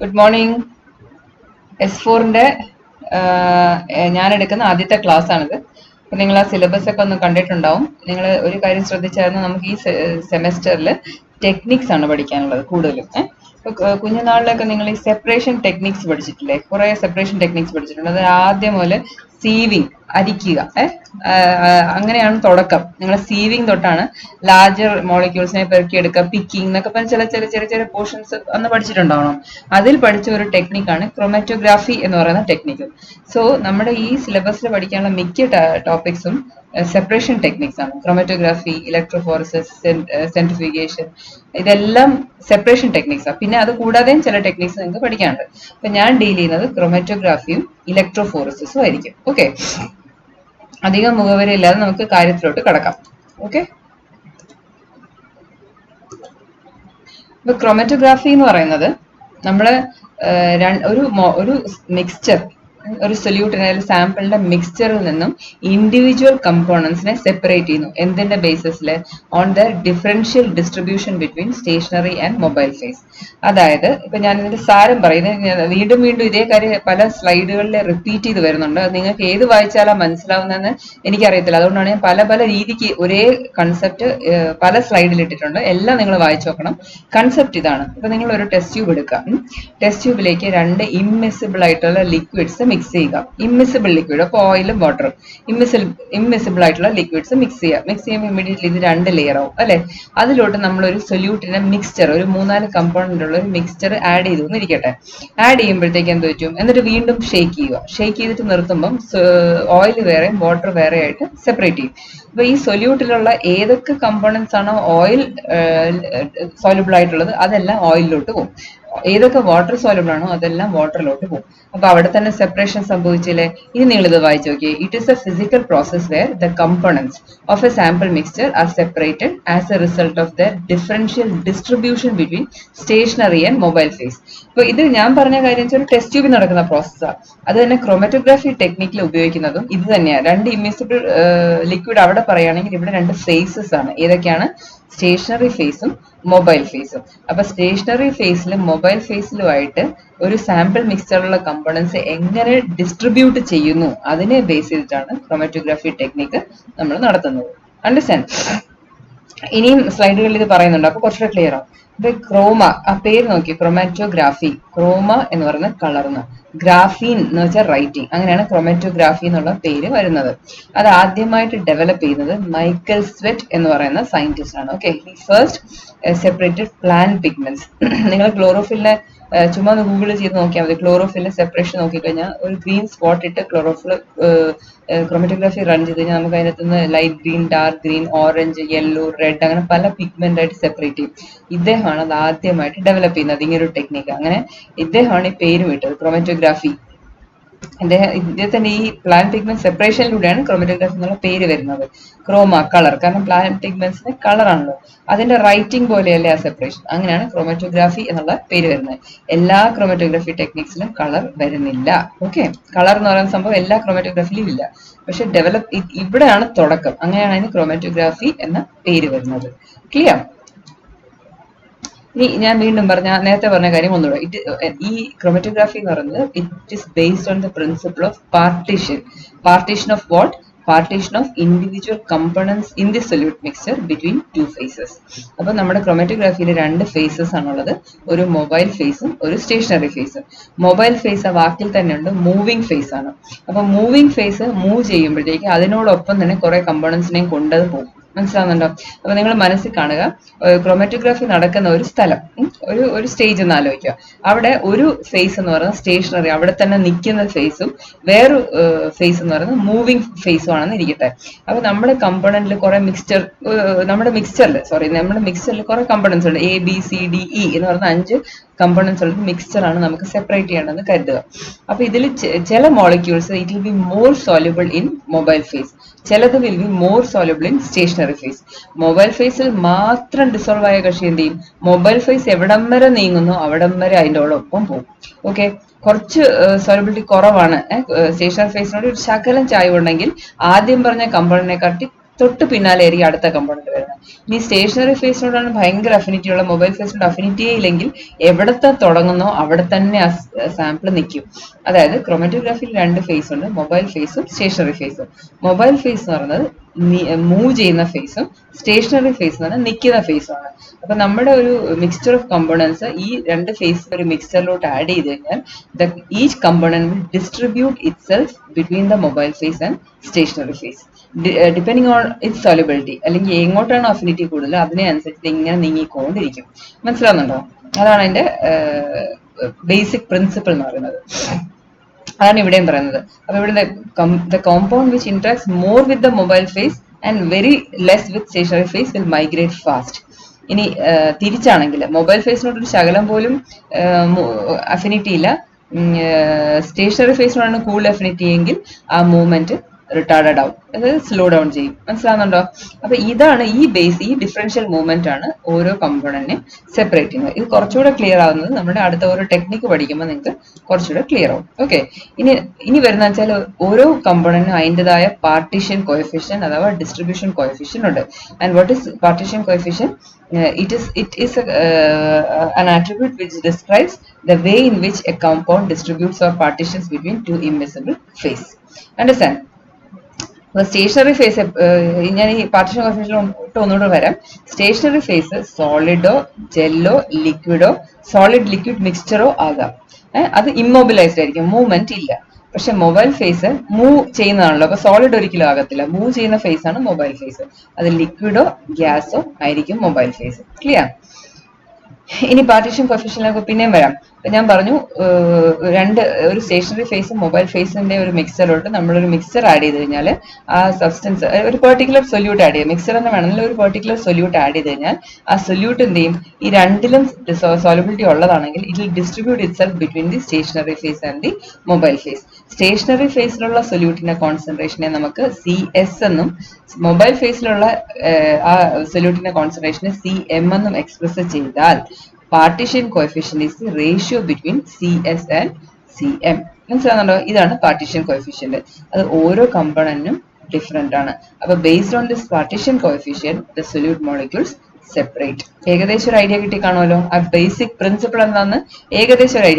Good morning. S4-ന്റെ ഞാൻ എടുക്കുന്ന ആദ്യത്തെ ക്ലാസ് ആണിത്. അപ്പൊ നിങ്ങൾ ആ സിലബസ് ഒക്കെ ഒന്ന് കണ്ടിട്ടുണ്ടാവും. നിങ്ങൾ ഒരു കാര്യം ശ്രദ്ധിച്ചായിരുന്നു, നമുക്ക് ഈ സെമസ്റ്ററിൽ ടെക്നിക്സ് ആണ് പഠിക്കാനുള്ളത് കൂടുതലും. കുഞ്ഞുനാളിലൊക്കെ നിങ്ങൾ ഈ സെപ്പറേഷൻ ടെക്നിക്സ് പഠിച്ചിട്ടില്ലേ? കുറെ സെപ്പറേഷൻ ടെക്നിക്സ് പഠിച്ചിട്ടുണ്ട്. അത് ആദ്യം മുതൽ സീവിങ്, അരിക്കുക, അങ്ങനെയാണ് തുടക്കം. നിങ്ങൾ സീവിങ് തൊട്ടാണ് ലാർജർ മോളിക്യൂൾസിനെ പെറുക്കിയെടുക്കുക, പിക്കിംഗ് എന്നൊക്കെ പറഞ്ഞ ചില ചെറിയ ചെറിയ ചെറിയ പോർഷൻസ് അന്ന് പഠിച്ചിട്ടുണ്ടാവണം. അതിൽ പഠിച്ച ഒരു ടെക്നിക്കാണ് ക്രൊമാറ്റോഗ്രാഫി എന്ന് പറയുന്ന ടെക്നിക്ക്. സോ നമ്മുടെ ഈ സിലബസിൽ പഠിക്കാനുള്ള മിക്ക ടോപ്പിക്സും സെപ്പറേഷൻ ടെക്നിക്സ് ആണ്. ക്രൊമാറ്റോഗ്രാഫി, ഇലക്ട്രോഫോറസിസ്, സെൻട്രിഫ്യൂഗേഷൻ, ഇതെല്ലാം സെപ്പറേഷൻ ടെക്നിക്സ് ആണ്. പിന്നെ അത് കൂടാതെയും ചില ടെക്നിക്സ് നിങ്ങൾക്ക് പഠിക്കാനുണ്ട്. അപ്പൊ ഞാൻ ഡീൽ ചെയ്യുന്നത് ക്രൊമാറ്റോഗ്രാഫിയും ഇലക്ട്രോഫോറസിസും ആയിരിക്കും. ഓക്കെ, അധികം മുഖവരയില്ലാതെ നമുക്ക് കാര്യത്തിലോട്ട് കടക്കാം. ഓക്കെ, ഇപ്പൊ ക്രൊമാറ്റോഗ്രാഫി എന്ന് പറയുന്നത് നമ്മള് ഒരു മിക്സ്ചർ, ഒരു സൊല്യൂട്ടിനെ അല്ലെങ്കിൽ സാമ്പിളിന്റെ മിക്സ്ചറിൽ നിന്നും ഇൻഡിവിജ്വൽ കമ്പോണൻസിനെ സെപ്പറേറ്റ് ചെയ്യുന്നു. എന്തിന്റെ ബേസിസിൽ? On the differential distribution between stationary and mobile phase. അതായത് ഇപ്പൊ ഞാൻ ഇതിന്റെ സാരം പറയുന്നത്, വീണ്ടും വീണ്ടും ഇതേ കാര്യം പല സ്ലൈഡുകളിൽ റിപ്പീറ്റ് ചെയ്ത് വരുന്നുണ്ട്. അത് നിങ്ങൾക്ക് ഏത് വായിച്ചാലാ മനസ്സിലാവുന്നതെന്ന് എനിക്കറിയത്തില്ല. അതുകൊണ്ടാണ് ഞാൻ പല പല രീതിക്ക് ഒരേ കൺസെപ്റ്റ് പല സ്ലൈഡിൽ ഇട്ടിട്ടുണ്ട്. എല്ലാം നിങ്ങൾ വായിച്ചു നോക്കണം. കൺസെപ്റ്റ് ഇതാണ്. ഇപ്പൊ നിങ്ങൾ ഒരു ടെസ്റ്റ് ട്യൂബ് എടുക്കുക. ടെസ്റ്റ് ട്യൂബിലേക്ക് രണ്ട് ഇമ്മിസിബിൾ ആയിട്ടുള്ള ലിക്വിഡ്സ് മിക്സ് ചെയ്യുക. ഇമ്മിസിബിൾ ലിക്വിഡ്, അപ്പോൾ ഓയിലും വാട്ടറും. ഇമ്മിസിബിൾ ആയിട്ടുള്ള ലിക്വിഡ്സ് മിക്സ് ചെയ്യുക. മിക്സ് ചെയ്യുമ്പോൾ ഇമ്മീഡിയറ്റ്ലി ഇത് രണ്ട് ലെയർ ആവും അല്ലെ. അതിലോട്ട് നമ്മളൊരു സൊല്യൂട്ടിന്റെ മിക്സ്ചർ, ഒരു 3-4 കമ്പോണന്റ് ഉള്ള ഒരു മിക്സ്ചർ ആഡ് ചെയ്തു എന്നിരിക്കട്ടെ. ആഡ് ചെയ്യുമ്പോഴത്തേക്ക് എന്ത് പറ്റും? എന്നിട്ട് വീണ്ടും ഷേക്ക് ചെയ്യുക. ഷേക്ക് ചെയ്തിട്ട് നിർത്തുമ്പം ഓയിൽ വേറെയും വാട്ടർ വേറെ ആയിട്ട് സെപ്പറേറ്റ് ചെയ്യും. അപ്പൊ ഈ സൊല്യൂട്ടിലുള്ള ഏതൊക്കെ കമ്പോണൻസ് ആണോ ഓയിൽ സോലുബിൾ ആയിട്ടുള്ളത് അതെല്ലാം ഓയിലിലോട്ട് പോകും. ഏതൊക്കെ വാട്ടർ സോലുബിൾ ആണോ അതെല്ലാം വാട്ടറിലോട്ട് പോകും. അപ്പൊ അവിടെ തന്നെ സെപ്പറേഷൻ സംഭവിച്ചില്ലേ? ഇനി നിങ്ങൾ ഇത് വായിച്ചു നോക്കിയേ. It is a physical process where the components of a sample mixture are separated as a result of the differential distribution between stationary and mobile phase. ഇപ്പൊ ഇത് ഞാൻ പറഞ്ഞ കാര്യം വെച്ചാൽ ഒരു ടെസ്റ്റ് ട്യൂബിൽ നടക്കുന്ന പ്രോസസ്സാണ്. അത് തന്നെ ക്രൊമാറ്റോഗ്രാഫി ടെക്നിക്കിൽ ഉപയോഗിക്കുന്നതും ഇത് തന്നെയാണ്. രണ്ട് ഇമ്മിസിബിൾ ലിക്വിഡ് അവിടെ പറയുകയാണെങ്കിൽ ഇവിടെ രണ്ട് ഫേസസ് ആണ്. ഏതൊക്കെയാണ്? സ്റ്റേഷനറി ഫേസും മൊബൈൽ ഫേസും. അപ്പൊ സ്റ്റേഷനറി ഫേസിലും മൊബൈൽ ഫേസിലുമായിട്ട് ഒരു സാമ്പിൾ മിക്സ്ചറിലുള്ള കമ്പോണൻസ് എങ്ങനെ ഡിസ്ട്രിബ്യൂട്ട് ചെയ്യുന്നു അതിനെ ബേസ് ചെയ്തിട്ടാണ് ക്രൊമാറ്റോഗ്രാഫി ടെക്നിക്ക് നമ്മൾ നടത്തുന്നത്. അണ്ടർസ്റ്റാൻഡ്? ഇനിയും സ്ലൈഡുകളിൽ ഇത് പറയുന്നുണ്ട്, അപ്പൊ കുറച്ചുകൂടെ ക്ലിയർ ആവും. ഇപ്പൊ ക്രോമ, ആ പേര് നോക്കി, ക്രൊമാറ്റോഗ്രാഫി. ക്രോമ എന്ന് പറയുന്ന കളർന്ന്, ഗ്രാഫീൻ എന്ന് വെച്ചാൽ റൈറ്റിംഗ്. അങ്ങനെയാണ് ക്രൊമാറ്റോഗ്രാഫി എന്നുള്ള പേര് വരുന്നത്. അത് ആദ്യമായിട്ട് ഡെവലപ്പ് ചെയ്യുന്നത് മൈക്കൽ സ്വെറ്റ് എന്ന് പറയുന്ന സയന്റിസ്റ്റ് ആണ്. Okay, first separated plant pigments. നിങ്ങൾ ക്ലോറോഫിലിനെ ചുമ്മാ ഒന്ന് ഗൂഗിൾ ചെയ്ത് നോക്കിയാൽ മതി. ക്ലോറോഫിലിന്റെ സെപ്പറേഷൻ നോക്കിക്കഴിഞ്ഞാൽ ഒരു ഗ്രീൻ സ്പോട്ട് ഇട്ട് ക്ലോറോഫിൽ ക്രൊമാറ്റോഗ്രാഫി റൺ ചെയ്ത് കഴിഞ്ഞാൽ നമുക്ക് അതിനകത്ത് നിന്ന് light green, dark green, orange, yellow, red, അങ്ങനെ പല പിഗ്മെന്റ് ആയിട്ട് സെപ്പറേറ്റ് ചെയ്യും. ഇദ്ദേഹമാണ് അത് ആദ്യമായിട്ട് ഡെവലപ്പ് ചെയ്യുന്നത്, ഇങ്ങനൊരു ടെക്നിക്ക്. അങ്ങനെ ഇദ്ദേഹമാണ് ഈ പേര് വിട്ടത് ക്രൊമാറ്റോഗ്രാഫി. ഇദ്ദേഹത്തിന്റെ ഈ പ്ലാന്റ് പിഗ്മെന്റ് സെപ്പറേഷനിലൂടെയാണ് ക്രോമറ്റോഗ്രാഫി എന്നുള്ള പേര് വരുന്നത്. Chroma, colour. കാരണം പ്ലാന്റ് പിഗ്മെന്റ്സിന് കളർ ആണല്ലോ. അതിന്റെ റൈറ്റിംഗ് പോലെയല്ലേ ആ സെപ്പറേഷൻ. അങ്ങനെയാണ് ക്രോമറ്റോഗ്രാഫി എന്നുള്ള പേര് വരുന്നത്. എല്ലാ ക്രോമറ്റോഗ്രാഫി ടെക്നിക്സിലും കളർ വരുന്നില്ല. ഓക്കെ, കളർ എന്ന് പറയുന്ന സംഭവം എല്ലാ ക്രോമറ്റോഗ്രാഫിയിലും ഇല്ല. പക്ഷെ ഇവിടെയാണ് തുടക്കം. അങ്ങനെയാണ് അതിന് ക്രോമറ്റോഗ്രാഫി എന്ന പേര് വരുന്നത്. ക്ലിയർ? ഇനി ഞാൻ വീണ്ടും നേരത്തെ പറഞ്ഞ കാര്യം ഒന്നുകൂടെ. ഈ ക്രൊമാറ്റോഗ്രാഫി എന്ന് പറയുന്നത് it is based on the principle of partition of what? Partition of individual components in the solute mixture between two phases. അപ്പൊ നമ്മുടെ ക്രൊമാറ്റോഗ്രാഫിയിൽ രണ്ട് ഫേസസ് ആണുള്ളത്, ഒരു മൊബൈൽ ഫേസും ഒരു സ്റ്റേഷനറി ഫേസും. മൊബൈൽ ഫേസ് ആ വാക്കിൽ തന്നെ ഉണ്ട്, മൂവിങ് ഫേസ് ആണ്. അപ്പൊ മൂവിങ് ഫേസ് മൂവ് ചെയ്യുമ്പോഴത്തേക്ക് അതിനോടൊപ്പം തന്നെ കുറെ കമ്പോണൻസിനെയും കൊണ്ടത് പോകും. മനസ്സിലാവുന്നുണ്ടോ? അപ്പൊ നിങ്ങൾ മനസ്സിൽ കാണുക, ക്രൊമാറ്റോഗ്രാഫി നടക്കുന്ന ഒരു സ്ഥലം, ഒരു സ്റ്റേജ് എന്ന് ആലോചിക്കുക. അവിടെ ഒരു ഫേസ് എന്ന് പറയുന്നത് സ്റ്റേഷനറി, അവിടെ തന്നെ നിൽക്കുന്ന ഫേസും, വേറൊരു ഫേസ് എന്ന് പറയുന്നത് മൂവിങ് ഫേസും ആണെന്ന് ഇരിക്കട്ടെ. അപ്പൊ നമ്മുടെ കമ്പോണന്റിൽ കുറെ നമ്മുടെ മിക്സ്ചറിൽ കുറെ കമ്പോണൻസ് ഉണ്ട്. ABCDE എന്ന് പറയുന്ന 5 കമ്പോണൻസ് ഉള്ളത് മിക്സ്ചറാണ് നമുക്ക് സെപ്പറേറ്റ് ചെയ്യണമെന്ന് കരുതുക. അപ്പൊ ഇതിൽ ചില molecules it will be more soluble in mobile phase, ചിലത് will be more soluble in stationary phase. Mobile ഫേസിൽ മാത്രം ഡിസോൾവ് ആയ കക്ഷി എന്ത് ചെയ്യും? മൊബൈൽ ഫേസ് എവിടം വരെ നീങ്ങുന്നു അവിടം വരെ അതിൻ്റെ ഒപ്പം പോകും. ഓക്കെ, കുറച്ച് സോലബിലിറ്റി കുറവാണ് സ്റ്റേഷനറി ഫേസിനോട് ഒരു ശകലം ചായ്വുണ്ടെങ്കിൽ ആദ്യം പറഞ്ഞ കമ്പോണന്റിനെ കാട്ടി തൊട്ട് പിന്നാലെ ആയിരിക്കും അടുത്ത കമ്പോണന്റ് വരുന്നത്. ഇനി സ്റ്റേഷനറി ഫേസിനോടാണ് ഭയങ്കര അഫിനിറ്റി ഉള്ള, മൊബൈൽ ഫേസിനോട് അഫിനിറ്റിയേ ഇല്ലെങ്കിൽ എവിടത്തെ തുടങ്ങുന്നോ അവിടെ തന്നെ ആ സാമ്പിൾ നിൽക്കും. അതായത് ക്രോമാറ്റോഗ്രാഫിയിൽ രണ്ട് ഫേസ് ഉണ്ട്, മൊബൈൽ ഫേസും സ്റ്റേഷനറി ഫേസും. മൊബൈൽ ഫേസ് എന്ന് പറയുന്നത് മൂവ് ചെയ്യുന്ന ഫേസും സ്റ്റേഷനറി ഫേസ് എന്ന് പറഞ്ഞാൽ നിൽക്കുന്ന ഫേസുമാണ്. അപ്പൊ നമ്മുടെ ഒരു മിക്സ്ചർ ഓഫ് കമ്പോണൻസ് ഈ രണ്ട് ഫേസ് ഒരു മിക്സ്ചറിലോട്ട് ആഡ് ചെയ്ത് കഴിഞ്ഞാൽ each component will distribute itself between the mobile phase and stationary phase depending on its solubility. അല്ലെങ്കിൽ എങ്ങോട്ടാണോ അഫിനിറ്റി കൂടുതൽ അതിനെ അനുസരിച്ച് ഇങ്ങനെ നീങ്ങിക്കൊണ്ടിരിക്കും. മനസ്സിലാവുന്നുണ്ടോ? അതാണ് അതിന്റെ ബേസിക് പ്രിൻസിപ്പിൾ എന്ന് പറയുന്നത്. അതാണ് ഇവിടെയും പറയുന്നത്. അപ്പൊ ഇവിടെ the compound which interacts more with the mobile phase and very less with stationary phase will migrate fast. ഇനി തിരിച്ചാണെങ്കിൽ മൊബൈൽ ഫേസിനോട് ഒരു ശകലം പോലും അഫിനിറ്റി ഇല്ല, സ്റ്റേഷനറി ഫേസിനോടാണ് കൂടുതൽ അഫിനിറ്റി എങ്കിൽ ആ മൂവ്മെന്റ് റിട്ടാർഡഡ് ആവും, അതായത് സ്ലോ ഡൗൺ ചെയ്യും. മനസ്സിലാവുന്നുണ്ടോ? അപ്പൊ ഇതാണ് ഈ ഡിഫറൻഷ്യൽ മൂവ്മെന്റ് ആണ് ഓരോ കമ്പോണന്റിനെ സെപ്പറേറ്റ് ചെയ്യുന്നത്. ഇത് കുറച്ചുകൂടെ ക്ലിയർ ആവുന്നത് നമ്മുടെ അടുത്ത ഓരോ ടെക്നിക്ക് പഠിക്കുമ്പോൾ നിങ്ങൾക്ക് കുറച്ചുകൂടെ ക്ലിയർ ആവും. ഓക്കെ, ഇനി വരുന്ന വെച്ചാൽ ഓരോ കമ്പോണന്റിനും അതിൻ്റെതായ പാർട്ടീഷൻ കോഎഫിഷ്യന്റ് അഥവാ ഡിസ്ട്രിബ്യൂഷൻ കോഎഫിഷ്യന്റ് ഉണ്ട്. And what is partition coefficient? It is an attribute which describes the way in which a compound distributes or partitions between two immiscible phase. Understand? Stationary phase ഞാൻ ഈ partition coefficient ഒന്നുകൂടെ വരാം. Stationary phase സോളിഡോ ജെല്ലോ ലിക്വിഡോ solid liquid മിക്സ്ചറോ ആകാം. അത് immobilised ആയിരിക്കും, movement ഇല്ല. പക്ഷെ mobile face move ചെയ്യുന്നതാണല്ലോ, അപ്പൊ സോളിഡ് ഒരിക്കലും ആകത്തില്ല. മൂവ് ചെയ്യുന്ന ഫേസ് ആണ് മൊബൈൽ ഫേസ്. അത് ലിക്വിഡോ ഗ്യാസോ ആയിരിക്കും മൊബൈൽ ഫേസ്. ക്ലിയർ? ഇനി പാർട്ടീഷൻ കോഎഫിഷ്യന്റിലേക്ക് പിന്നെയും വരാം. ഞാൻ പറഞ്ഞു ഒരു സ്റ്റേഷനറി ഫേസും മൊബൈൽ ഫേസിന്റെ ഒരു മിക്സറിലോട്ട് നമ്മളൊരു മിക്സർ ആഡ് ചെയ്ത് കഴിഞ്ഞാൽ ആ സബ്സ്റ്റൻസ് ഒരു പെർട്ടിക്കുലർ സൊല്യൂട്ട് ആഡ് ചെയ്യും. മിക്സർ എന്ന് വേണമെങ്കിൽ ഒരു പെർട്ടിക്കുലർ സൊല്യൂട്ട് ആഡ് ചെയ്ത് കഴിഞ്ഞാൽ ആ സൊല്യൂട്ട് എന്ത് ചെയ്യും? ഈ രണ്ടിലും സോലബിലിറ്റി ഉള്ളതാണെങ്കിൽ it will distribute itself between the stationary phase and the mobile phase. Stationary ഫേസിലുള്ള സൊല്യൂട്ടിന്റെ കോൺസെൻട്രേഷനെ നമുക്ക് CS എന്നും മൊബൈൽ ഫേസിലുള്ള ആ സൊല്യൂട്ടിന്റെ കോൺസെൻട്രേഷനെ CM എന്നും എക്സ്പ്രസ് ചെയ്താൽ partition coefficient is the ratio between CS and CM. മനസ്സിലാകുന്നുണ്ടോ? ഇതാണ് പാർട്ടീഷൻ കോഎഫിഷ്യന്റ്. അത് ഓരോ കമ്പോണന്റിനും ഡിഫറെന്റ് ആണ്. അപ്പൊ based on this partition coefficient the solute molecules separate. ഏകദേശം ഒരു ഐഡിയ കിട്ടി കാണുമല്ലോ. ആ ബേസിക് പ്രിൻസിപ്പിൾ എന്താണെന്ന് ഏകദേശം ഒരു ഐഡിയ